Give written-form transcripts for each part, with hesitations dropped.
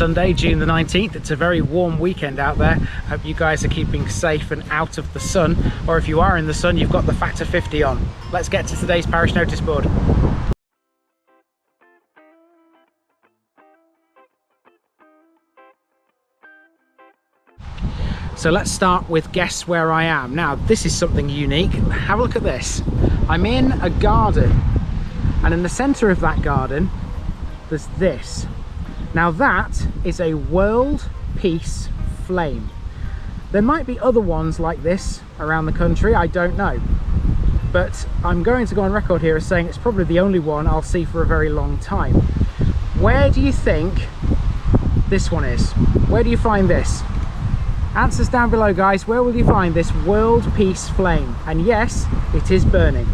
Sunday, June the 19th. It's a very warm weekend out there. Hope you guys are keeping safe and out of the sun, or if you are in the sun, you've got the factor 50 on. Let's get to today's parish notice board. So let's start with guess where I am. Now, this is something unique. Have a look at this. I'm in a garden, and in the center of that garden, there's this. Now that is a world peace flame. There might be other ones like this around the country, I don't know. But I'm going to go on record here as saying it's probably the only one I'll see for a very long time. Where do you think this one is? Where do you find this? Answers down below, guys. Where will you find this world peace flame? And yes, it is burning.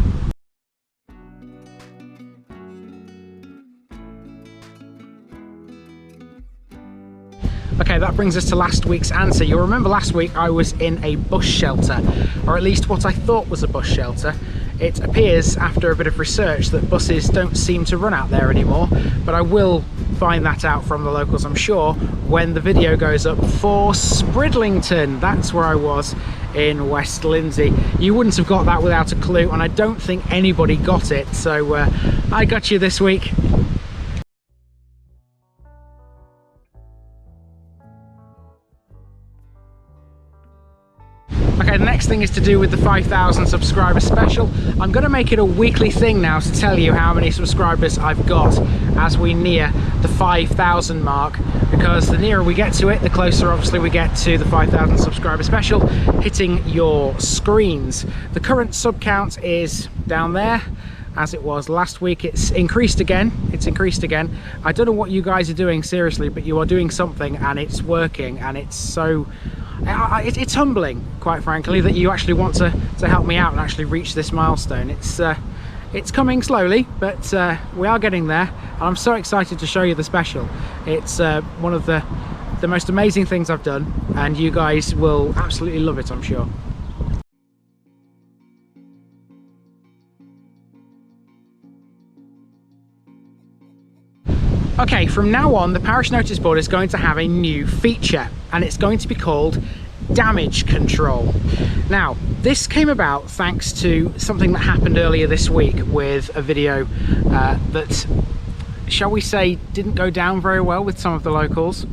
Okay, that brings us to last week's answer. You'll remember last week I was in a bus shelter, or at least what I thought was a bus shelter. It appears after a bit of research that buses don't seem to run out there anymore, but I will find that out from the locals, I'm sure, when the video goes up for Spridlington. That's where I was in West Lindsey. You wouldn't have got that without a clue, and I don't think anybody got it, so I got you this week. Okay, the next thing is to do with the 5,000 subscriber special. I'm going to make it a weekly thing now to tell you how many subscribers I've got as we near the 5,000 mark, because the nearer we get to it, the closer obviously we get to the 5,000 subscriber special hitting your screens. The current sub count is down there, as it was last week. It's increased again. I don't know what you guys are doing, seriously, but you are doing something and it's working, and it's so it's humbling, quite frankly, that you actually want to help me out and actually reach this milestone. It's coming slowly, but we are getting there, and I'm so excited to show you the special. It's one of the most amazing things I've done, and you guys will absolutely love it, I'm sure. Okay, from now on, the parish notice board is going to have a new feature, and it's going to be called damage control. Now, this came about thanks to something that happened earlier this week with a video that, shall we say, didn't go down very well with some of the locals.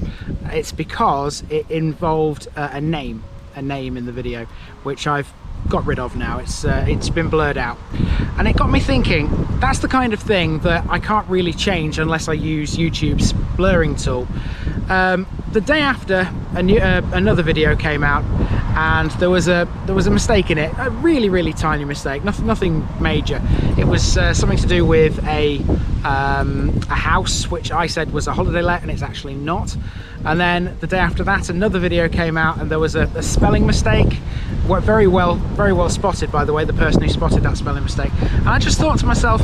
It's because it involved a name in the video, which I've got rid of now. It's been blurred out, and it got me thinking, that's the kind of thing that I can't really change unless I use YouTube's blurring tool. The day after, another video came out, and there was a mistake in it, a really tiny mistake, nothing major. It was something to do with a house which I said was a holiday let, and it's actually not. And then the day after that, another video came out, and there was a spelling mistake. Very well spotted, by the way, the person who spotted that spelling mistake. And I just thought to myself,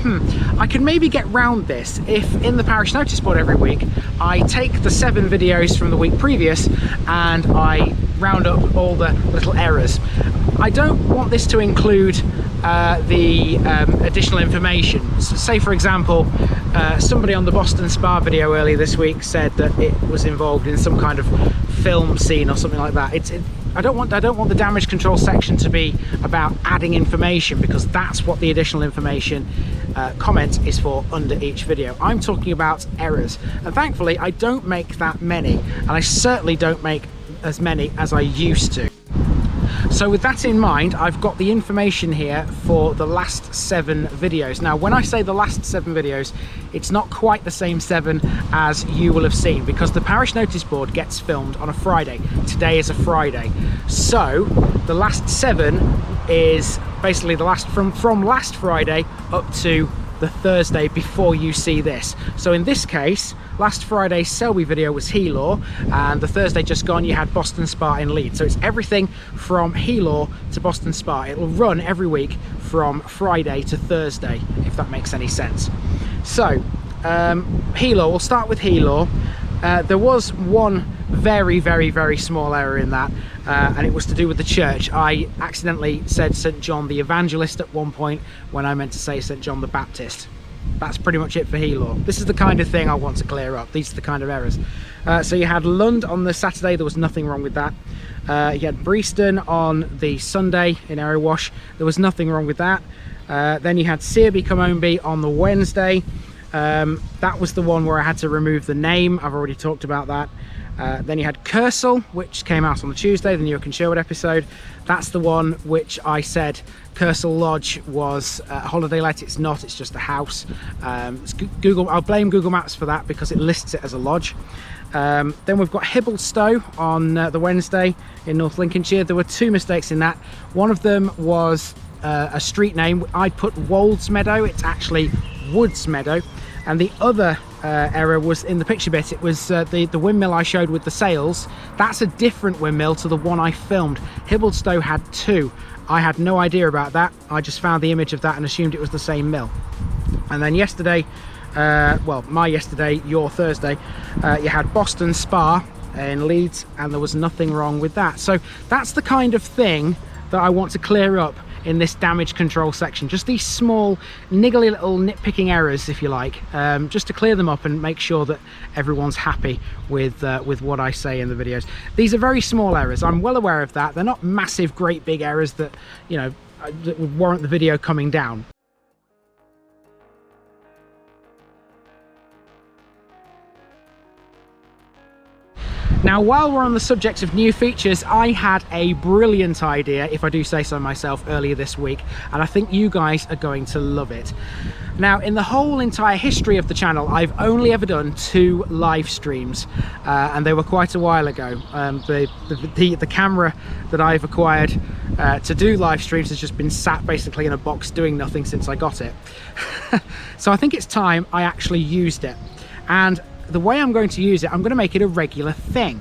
I could maybe get round this if in the parish notice board every week I take the 7 videos from the week previous and I round up all the little errors. I don't want this to include the additional information. So say, for example, somebody on the Boston Spa video earlier this week said that it was involved in some kind of film scene or something like that. I don't want the damage control section to be about adding information, because that's what the additional information comment is for under each video. I'm talking about errors, and thankfully I don't make that many, and I certainly don't make as many as I used to. So with that in mind, I've got the information here for the last 7 videos. Now, when I say the last 7 videos, it's not quite the same 7 as you will have seen, because the parish notice board gets filmed on a Friday. Today is a Friday. So the last 7 is basically the last from last Friday up to the Thursday before you see this. So in this case, last Friday's Selby video was Helaw, and the Thursday just gone you had Boston Spa in Leeds. So it's everything from Helaw to Boston Spa. It'll run every week from Friday to Thursday, if that makes any sense. So Helaw, we'll start with Helaw. There was one very small error in that, and it was to do with the church. I accidentally said St John the Evangelist at one point when I meant to say St John the Baptist. That's pretty much it for Helor. This is the kind of thing I want to clear up. These are the kind of errors. So you had Lund on the Saturday, there was nothing wrong with that. You had Breaston on the Sunday in Erewash, there was nothing wrong with that. Then you had Searby Comonby on the Wednesday. That was the one where I had to remove the name. I've already talked about that. Then you had Kersal, which came out on the Tuesday, the Newark and Sherwood episode. That's the one which I said Kersal Lodge was a holiday let. It's not, it's just a house. It's Google, I'll blame Google Maps for that because it lists it as a lodge. Then we've got Hibblestow on the Wednesday in North Lincolnshire. There were 2 mistakes in that. One of them was a street name. I put Wolds Meadow, it's actually Woods Meadow. And the other error was in the picture bit. It was the windmill I showed with the sails. That's a different windmill to the one I filmed. Hibblestow had 2. I had no idea about that. I just found the image of that and assumed it was the same mill. And then yesterday, well, my yesterday, your Thursday, you had Boston Spa in Leeds, and there was nothing wrong with that. So that's the kind of thing that I want to clear up in this damage control section. Just these small niggly little nitpicking errors, if you like, just to clear them up and make sure that everyone's happy with what I say in the videos. These are very small errors, I'm well aware of that. They're not massive great big errors that, you know, that would warrant the video coming down. Now, while we're on the subject of new features, I had a brilliant idea, if I do say so myself, earlier this week, and I think you guys are going to love it. Now, in the whole entire history of the channel, I've only ever done 2 live streams, and they were quite a while ago. The camera that I've acquired to do live streams has just been sat basically in a box doing nothing since I got it. So I think it's time I actually used it. And the way I'm going to use it, I'm going to make it a regular thing.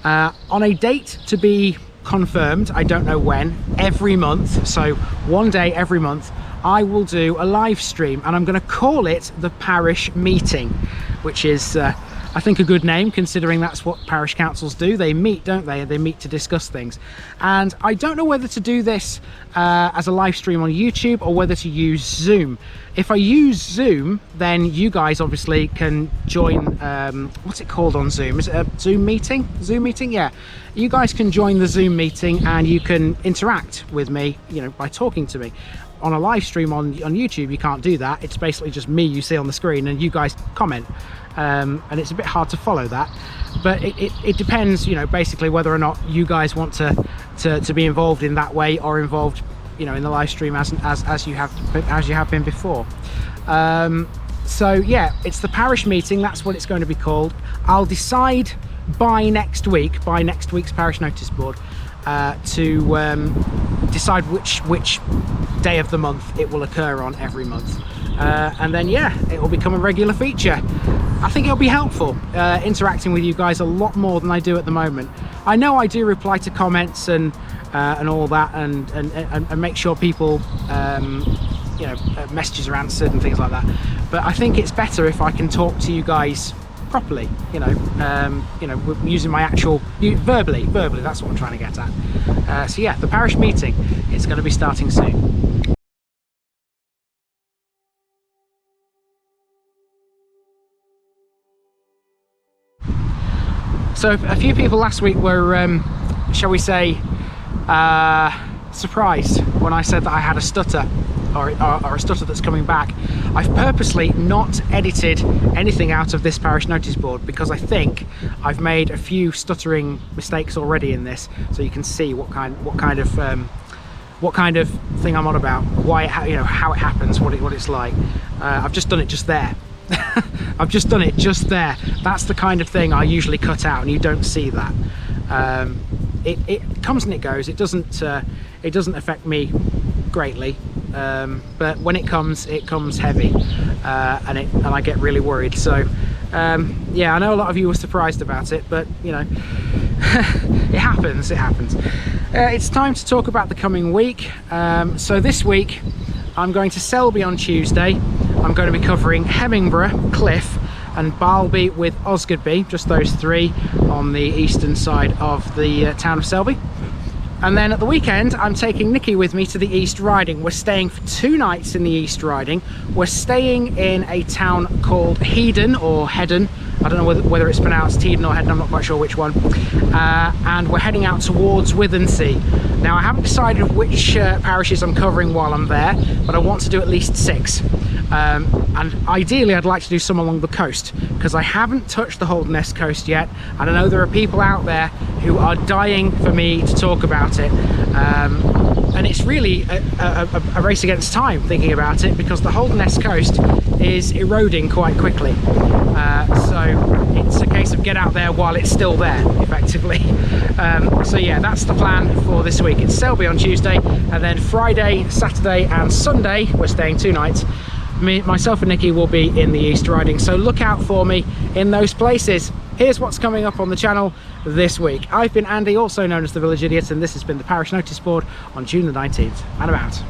On a date to be confirmed, I don't know when, every month, so one day every month, I will do a live stream, and I'm going to call it the Parish Meeting, which is, I think, a good name considering that's what parish councils do. They meet, don't they? They meet to discuss things. And I don't know whether to do this as a live stream on YouTube or whether to use Zoom. If I use Zoom, then you guys obviously can join, what's it called on Zoom? Is it a Zoom meeting? Zoom meeting, yeah. You guys can join the Zoom meeting and you can interact with me, you know, by talking to me. On a live stream on YouTube, you can't do that. It's basically just me you see on the screen and you guys comment. And it's a bit hard to follow that. But it depends, you know, basically whether or not you guys want to be involved in that way or involved, you know, in the live stream as you have been before. So yeah, it's the Parish Meeting, that's what it's going to be called. I'll decide by next week's Parish Noticeboard to decide which day of the month it will occur on every month, and then yeah, it will become a regular feature. I think it'll be helpful interacting with you guys a lot more than I do at the moment. I know I do reply to comments and all that, and make sure people you know, messages are answered and things like that, but I think it's better if I can talk to you guys properly, you know, using my actual verbally, that's what I'm trying to get at. So yeah, the Parish Meeting, it's going to be starting soon. So a few people last week were, shall we say, surprised when I said that I had a stutter, or a stutter that's coming back. I've purposely not edited anything out of this Parish Noticeboard because I think I've made a few stuttering mistakes already in this, so you can see what kind of thing I'm on about, why you know, how it happens, what it's like. I've just done it just there. I've just done it just there. That's the kind of thing I usually cut out, and you don't see that. It comes and it goes. It doesn't affect me greatly, but when it comes heavy, and I get really worried. So yeah, I know a lot of you were surprised about it, but you know, it happens. It's time to talk about the coming week. So this week I'm going to Selby on Tuesday. I'm going to be covering Hemmingborough, Cliff and Barlby with Osgoodby, just those 3 on the eastern side of the town of Selby. And then at the weekend, I'm taking Nikki with me to the East Riding. We're staying for 2 nights in the East Riding. We're staying in a town called Headon, or Headon. I don't know whether it's pronounced Headon or Headon, I'm not quite sure which one. And we're heading out towards Withensea. Now, I haven't decided which parishes I'm covering while I'm there, but I want to do at least 6. And ideally I'd like to do some along the coast, because I haven't touched the Holderness coast yet, and I know there are people out there who are dying for me to talk about it. And it's really a race against time thinking about it, because the Holderness coast is eroding quite quickly. So it's a case of get out there while it's still there, effectively. So yeah, that's the plan for this week. It's Selby on Tuesday, and then Friday, Saturday and Sunday, we're staying 2 nights. Myself and Nikki will be in the East Riding, so look out for me in those places. Here's what's coming up on the channel this week. I've been Andy, also known as the Village Idiot, and this has been the Parish Notice Board on June the 19th. And I'm out.